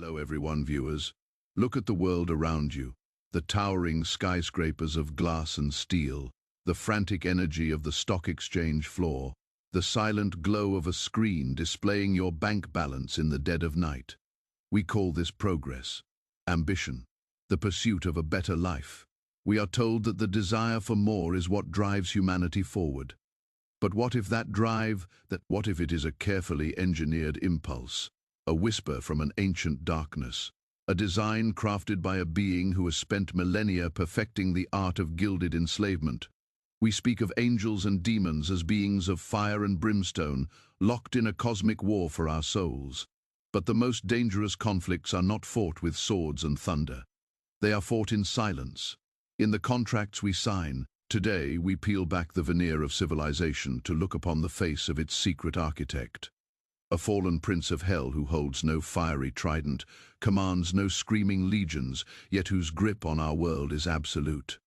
Hello everyone, viewers. Look at the world around you. The towering skyscrapers of glass and steel, the frantic energy of the stock exchange floor, the silent glow of a screen displaying your bank balance in the dead of night. We call this progress, ambition, the pursuit of a better life. We are told that the desire for more is what drives humanity forward. But what if what if it is a carefully engineered impulse, a whisper from an ancient darkness, a design crafted by a being who has spent millennia perfecting the art of gilded enslavement? We speak of angels and demons as beings of fire and brimstone, locked in a cosmic war for our souls. But the most dangerous conflicts are not fought with swords and thunder. They are fought in silence, in the contracts we sign. Today, we peel back the veneer of civilization to look upon the face of its secret architect. A fallen prince of hell who holds no fiery trident, commands no screaming legions, yet whose grip on our world is absolute.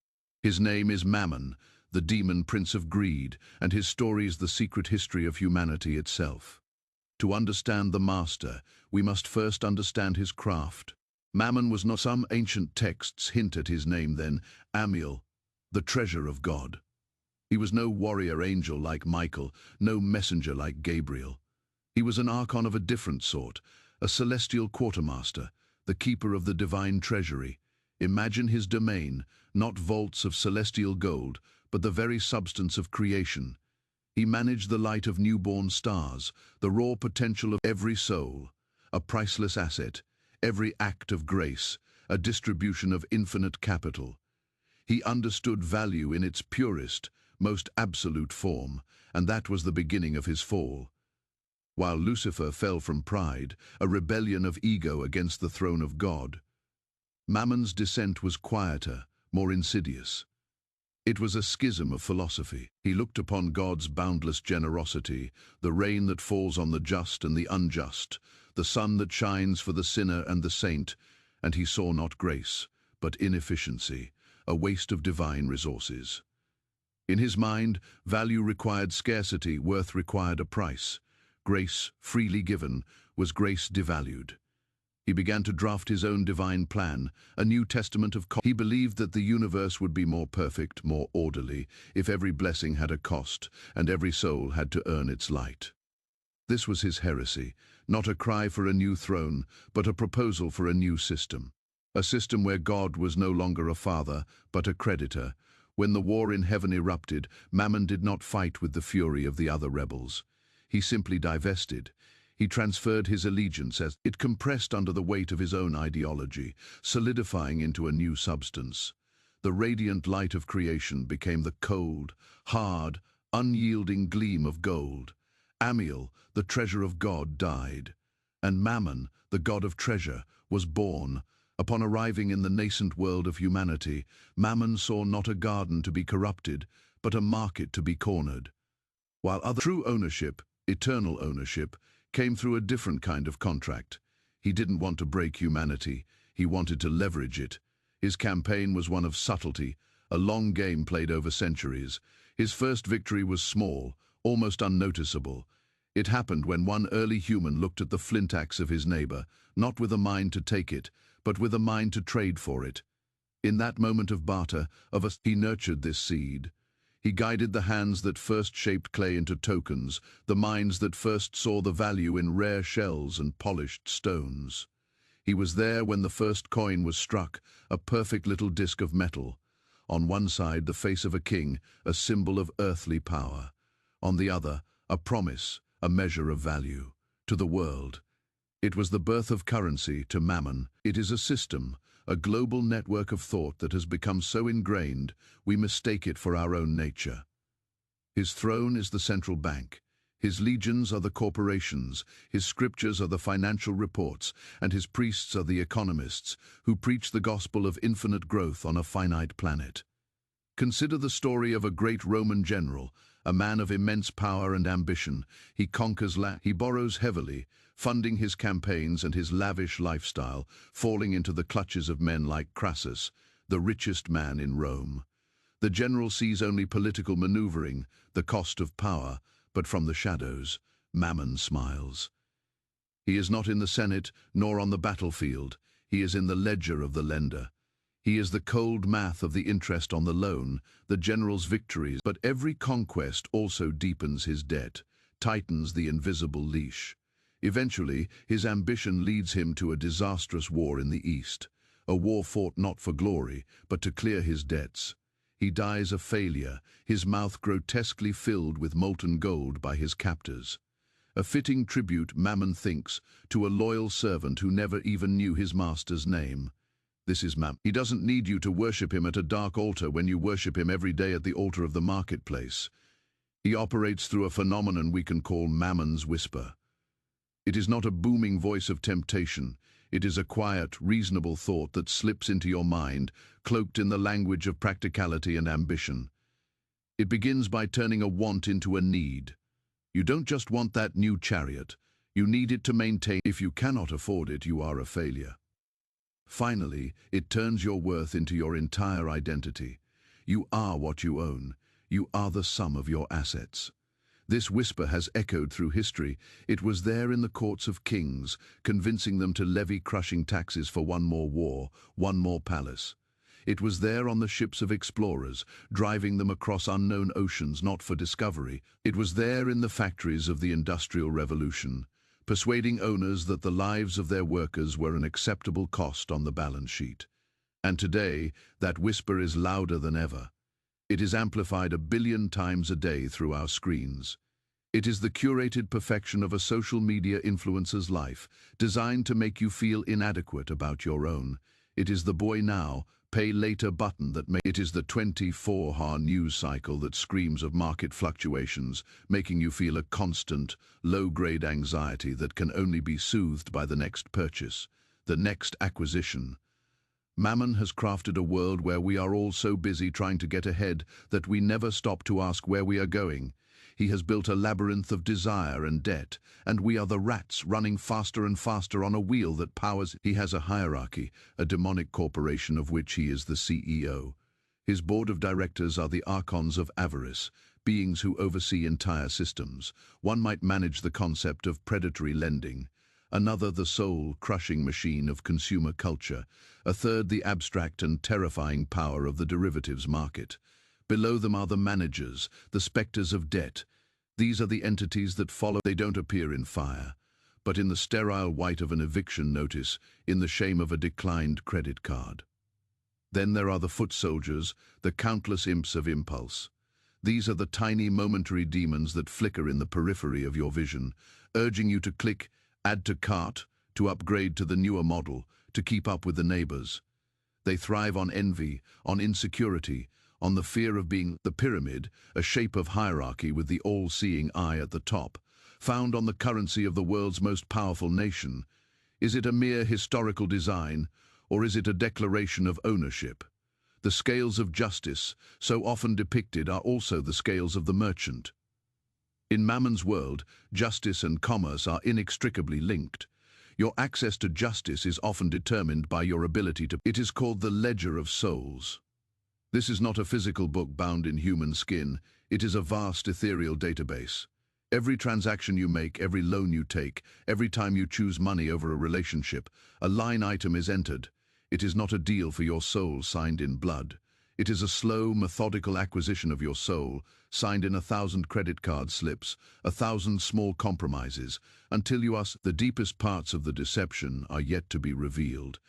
His name is Mammon, the demon prince of greed, and his story is the secret history of humanity itself. To understand the master, we must first understand his craft. Mammon was not. Some ancient texts hint at his name then, Amiel, the treasure of God. He was no warrior angel like Michael, no messenger like Gabriel. He was an archon of a different sort, a celestial quartermaster, the keeper of the divine treasury. Imagine his domain, not vaults of celestial gold, but the very substance of creation. He managed the light of newborn stars, the raw potential of every soul, a priceless asset, every act of grace, a distribution of infinite capital. He understood value in its purest, most absolute form, and that was the beginning of his fall. While Lucifer fell from pride, a rebellion of ego against the throne of God, Mammon's descent was quieter, more insidious. It was a schism of philosophy. He looked upon God's boundless generosity, the rain that falls on the just and the unjust, the sun that shines for the sinner and the saint, and he saw not grace, but inefficiency, a waste of divine resources. In his mind, value required scarcity, worth required a price. Grace, freely given, was grace devalued. He began to draft his own divine plan, a New Testament of He believed that the universe would be more perfect, more orderly, if every blessing had a cost, and every soul had to earn its light. This was his heresy, not a cry for a new throne, but a proposal for a new system. A system where God was no longer a father, but a creditor. When the war in heaven erupted, Mammon did not fight with the fury of the other rebels. He simply divested. He transferred his allegiance as it compressed under the weight of his own ideology, solidifying into a new substance. The radiant light of creation became the cold, hard, unyielding gleam of gold. Amiel, the treasure of God, died, and Mammon, the god of treasure, was born. Upon arriving in the nascent world of humanity, Mammon saw not a garden to be corrupted, but a market to be cornered. While true ownership, eternal ownership, came through a different kind of contract. He didn't want to break humanity, he wanted to leverage it. His campaign was one of subtlety, a long game played over centuries. His first victory was small, almost unnoticeable. It happened when one early human looked at the flint axe of his neighbor, not with a mind to take it, but with a mind to trade for it. In that moment of barter, he nurtured this seed. He guided the hands that first shaped clay into tokens, the minds that first saw the value in rare shells and polished stones. He was there when the first coin was struck, a perfect little disc of metal. On one side, the face of a king, a symbol of earthly power. On the other, a promise, a measure of value. To the world, it was the birth of currency. To Mammon, it is a system, a global network of thought that has become so ingrained, we mistake it for our own nature. His throne is the central bank. His legions are the corporations, his scriptures are the financial reports, and his priests are the economists who preach the gospel of infinite growth on a finite planet. Consider the story of a great Roman general, a man of immense power and ambition. He conquers land, he borrows heavily, funding his campaigns and his lavish lifestyle, falling into the clutches of men like Crassus, the richest man in Rome. The general sees only political maneuvering, the cost of power, but from the shadows, Mammon smiles. He is not in the Senate, nor on the battlefield. He is in the ledger of the lender. He is the cold math of the interest on the loan, the general's victories. But every conquest also deepens his debt, tightens the invisible leash. Eventually, his ambition leads him to a disastrous war in the East, a war fought not for glory, but to clear his debts. He dies a failure, his mouth grotesquely filled with molten gold by his captors. A fitting tribute, Mammon thinks, to a loyal servant who never even knew his master's name. This is Mammon. He doesn't need you to worship him at a dark altar when you worship him every day at the altar of the marketplace. He operates through a phenomenon we can call Mammon's whisper. It is not a booming voice of temptation. It is a quiet, reasonable thought that slips into your mind, cloaked in the language of practicality and ambition. It begins by turning a want into a need. You don't just want that new chariot. You need it to maintain. If you cannot afford it, you are a failure. Finally, it turns your worth into your entire identity. You are what you own. You are the sum of your assets. This whisper has echoed through history. It was there in the courts of kings, convincing them to levy crushing taxes for one more war, one more palace. It was there on the ships of explorers, driving them across unknown oceans not for discovery. It was there in the factories of the Industrial Revolution, persuading owners that the lives of their workers were an acceptable cost on the balance sheet. And today, that whisper is louder than ever. It is amplified 1 billion times a day through our screens. It is the curated perfection of a social media influencer's life, designed to make you feel inadequate about your own. It is the buy now, pay later button that it is the 24-hour news cycle that screams of market fluctuations, making you feel a constant, low-grade anxiety that can only be soothed by the next purchase, the next acquisition. Mammon has crafted a world where we are all so busy trying to get ahead that we never stop to ask where we are going. He has built a labyrinth of desire and debt, and we are the rats running faster and faster on a wheel that powers. He has a hierarchy, a demonic corporation of which he is the CEO. His board of directors are the archons of avarice, beings who oversee entire systems. One might manage the concept of predatory lending, another the soul-crushing machine of consumer culture, a third the abstract and terrifying power of the derivatives market. Below them are the managers, the specters of debt. These are the entities that follow. They don't appear in fire, but in the sterile white of an eviction notice, in the shame of a declined credit card. Then there are the foot soldiers, the countless imps of impulse. These are the tiny momentary demons that flicker in the periphery of your vision, urging you to click, add to cart, to upgrade to the newer model, to keep up with the neighbors. They thrive on envy, on insecurity, on the fear of being the pyramid, a shape of hierarchy with the all-seeing eye at the top, found on the currency of the world's most powerful nation. Is it a mere historical design, or is it a declaration of ownership? The scales of justice, so often depicted, are also the scales of the merchant. In Mammon's world, justice and commerce are inextricably linked. Your access to justice is often determined by your ability to. It is called the Ledger of Souls. This is not a physical book bound in human skin. It is a vast ethereal database. Every transaction you make, every loan you take, every time you choose money over a relationship, a line item is entered. It is not a deal for your soul signed in blood. It is a slow, methodical acquisition of your soul, signed in 1,000 credit card slips, 1,000 small compromises, until you are. The deepest parts of the deception are yet to be revealed,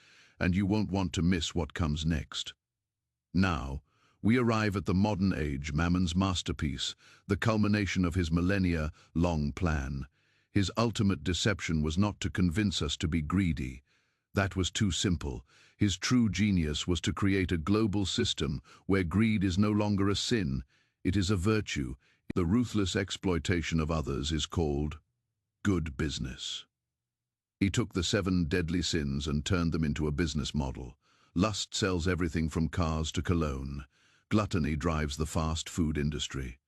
and you won't want to miss what comes next. Now, we arrive at the modern age, Mammon's masterpiece, the culmination of his millennia-long plan. His ultimate deception was not to convince us to be greedy. That was too simple. His true genius was to create a global system where greed is no longer a sin, it is a virtue. The ruthless exploitation of others is called good business. He took the 7 deadly sins and turned them into a business model. Lust sells everything from cars to cologne. Gluttony drives the fast food industry.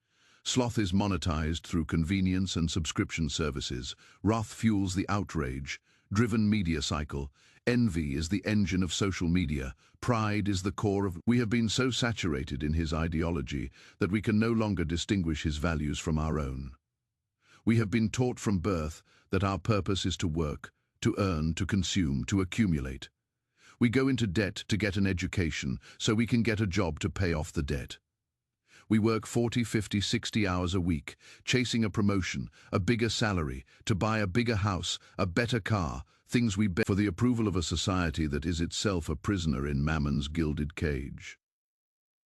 Sloth is monetized through convenience and subscription services. Wrath fuels the outrage-driven media cycle. Envy is the engine of social media. Pride is the core of. We have been so saturated in his ideology that we can no longer distinguish his values from our own. We have been taught from birth that our purpose is to work, to earn, to consume, to accumulate. We go into debt to get an education so we can get a job to pay off the debt. We work 40, 50, 60 hours a week, chasing a promotion, a bigger salary, to buy a bigger house, a better car, things we for the approval of a society that is itself a prisoner in Mammon's gilded cage.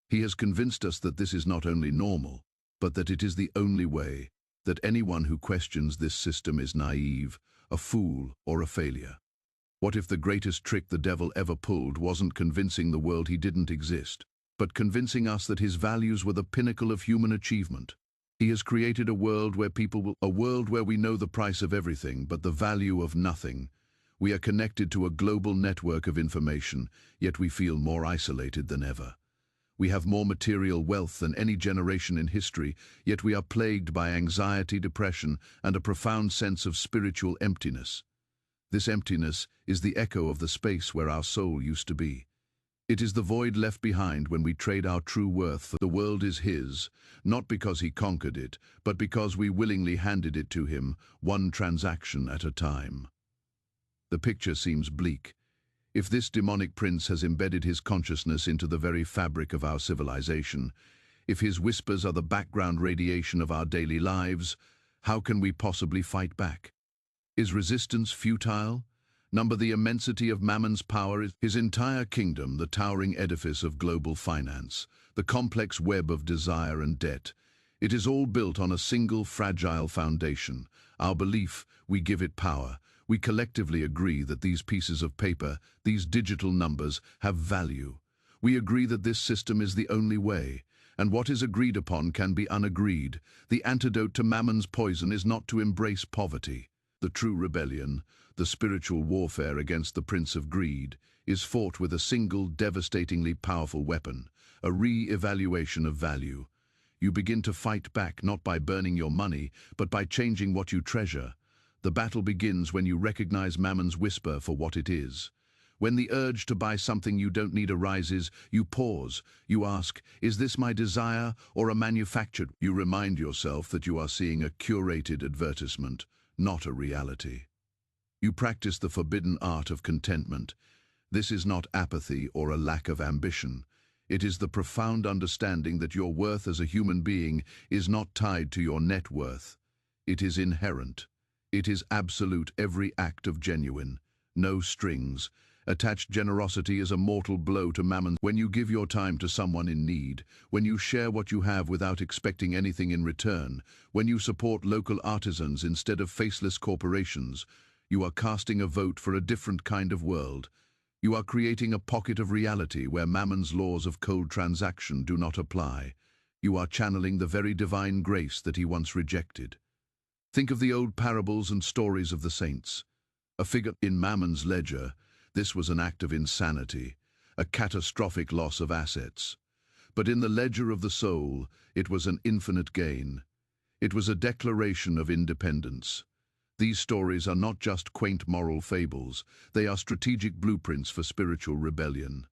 He has convinced us that this is not only normal, but that it is the only way, that anyone who questions this system is naive, a fool, or a failure. What if the greatest trick the devil ever pulled wasn't convincing the world he didn't exist, but convincing us that his values were the pinnacle of human achievement? He has created a world where a world where we know the price of everything but the value of nothing. We are connected to a global network of information, yet we feel more isolated than ever. We have more material wealth than any generation in history, yet we are plagued by anxiety, depression, and a profound sense of spiritual emptiness. This emptiness is the echo of the space where our soul used to be. It is the void left behind when we trade our true worth for the world is his, not because he conquered it, but because we willingly handed it to him, one transaction at a time. The picture seems bleak. If this demonic prince has embedded his consciousness into the very fabric of our civilization, if his whispers are the background radiation of our daily lives, how can we possibly fight back? Is resistance futile? Number the immensity of Mammon's power is his entire kingdom, the towering edifice of global finance, the complex web of desire and debt. It is all built on a single fragile foundation. Our belief, we give it power. We collectively agree that these pieces of paper, these digital numbers, have value. We agree that this system is the only way, and what is agreed upon can be unagreed. The antidote to Mammon's poison is not to embrace poverty. The true rebellion, the spiritual warfare against the Prince of Greed, is fought with a single devastatingly powerful weapon, a re-evaluation of value. You begin to fight back not by burning your money, but by changing what you treasure. The battle begins when you recognize Mammon's whisper for what it is. When the urge to buy something you don't need arises, you pause. You ask, is this my desire or a manufactured? You remind yourself that you are seeing a curated advertisement, not a reality. You practice the forbidden art of contentment. This is not apathy or a lack of ambition. It is the profound understanding that your worth as a human being is not tied to your net worth. It is inherent. It is absolute, every act of genuine, no strings. Attached generosity is a mortal blow to Mammon. When you give your time to someone in need, when you share what you have without expecting anything in return, when you support local artisans instead of faceless corporations, you are casting a vote for a different kind of world. You are creating a pocket of reality where Mammon's laws of cold transaction do not apply. You are channeling the very divine grace that he once rejected. Think of the old parables and stories of the saints. A figure in Mammon's ledger, this was an act of insanity, a catastrophic loss of assets. But in the ledger of the soul, it was an infinite gain. It was a declaration of independence. These stories are not just quaint moral fables, they are strategic blueprints for spiritual rebellion.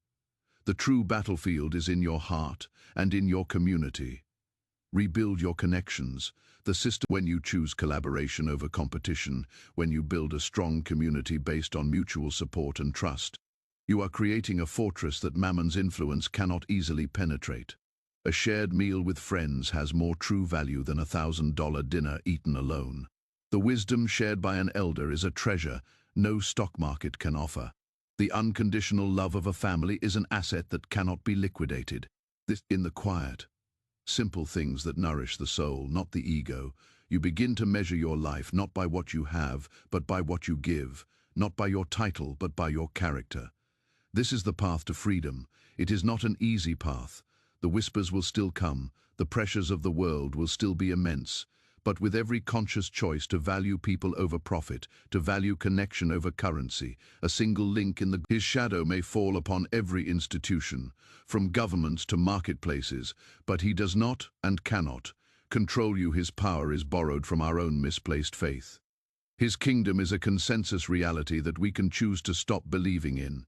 The true battlefield is in your heart and in your community. Rebuild your connections. The system when you choose collaboration over competition, when you build a strong community based on mutual support and trust, you are creating a fortress that Mammon's influence cannot easily penetrate. A shared meal with friends has more true value than $1,000 dinner eaten alone. The wisdom shared by an elder is a treasure no stock market can offer. The unconditional love of a family is an asset that cannot be liquidated. This in the quiet, simple things that nourish the soul, not the ego. You begin to measure your life not by what you have, but by what you give, not by your title, but by your character. This is the path to freedom. It is not an easy path. The whispers will still come, the pressures of the world will still be immense, but with every conscious choice to value people over profit, to value connection over currency, a single link in his shadow may fall upon every institution, from governments to marketplaces, but he does not and cannot control you. His power is borrowed from our own misplaced faith. His kingdom is a consensus reality that we can choose to stop believing in.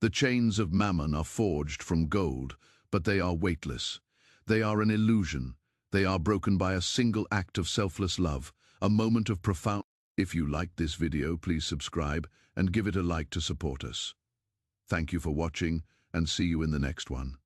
The chains of Mammon are forged from gold, but they are weightless. They are an illusion. They are broken by a single act of selfless love, A moment of profound... If you liked this video, please subscribe and give it a like to support us. Thank you for watching and see you in the next one.